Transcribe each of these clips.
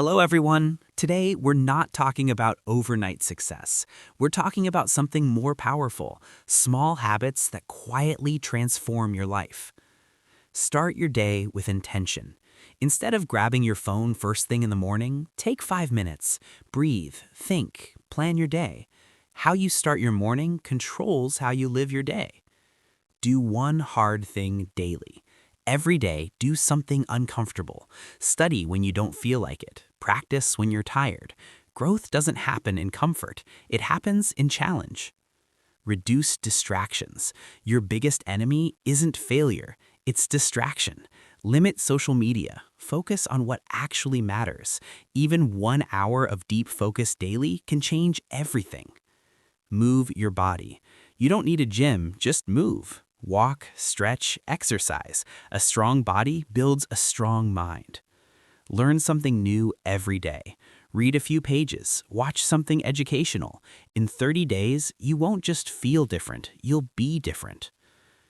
Hello, everyone. Today, we're not talking about overnight success. We're talking about something more powerful, small habits that quietly transform your life. Start your day with intention. Instead of grabbing your phone first thing in the morning, take 5 minutes. Breathe, think, plan your day. How you start your morning controls how you live your day. Do one hard thing daily. Every day, do something uncomfortable. Study when you don't feel like it. Practice when you're tired. Growth doesn't happen in comfort. It happens in challenge. Reduce distractions. Your biggest enemy isn't failure, it's distraction. Limit social media. Focus on what actually matters. Even 1 hour of deep focus daily can change everything. Move your body. You don't need a gym, just move. Walk, stretch, exercise. A strong body builds a strong mind. Learn something new every day. Read a few pages. Watch something educational. In 30 days, you won't just feel different, you'll be different.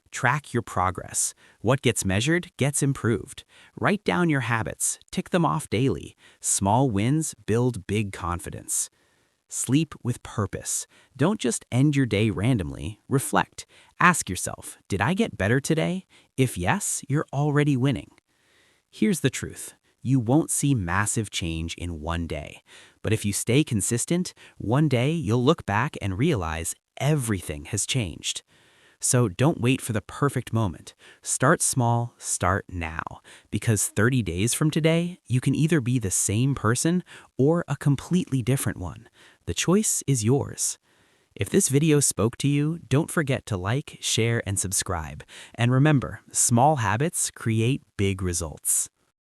Track your progress. What gets measured gets improved. Write down your habits. Tick them off daily. Small wins build big confidence. Sleep with purpose. Don't just end your day randomly. Reflect. Ask yourself, did I get better today? If yes, you're already winning. Here's the truth. You won't see massive change in one day. But if you stay consistent, one day you'll look back and realize everything has changed. So don't wait for the perfect moment. Start small, start now. Because 30 days from today, you can either be the same person or a completely different one. The choice is yours. If this video spoke to you, don't forget to like, share, and subscribe. And remember, small habits create big results.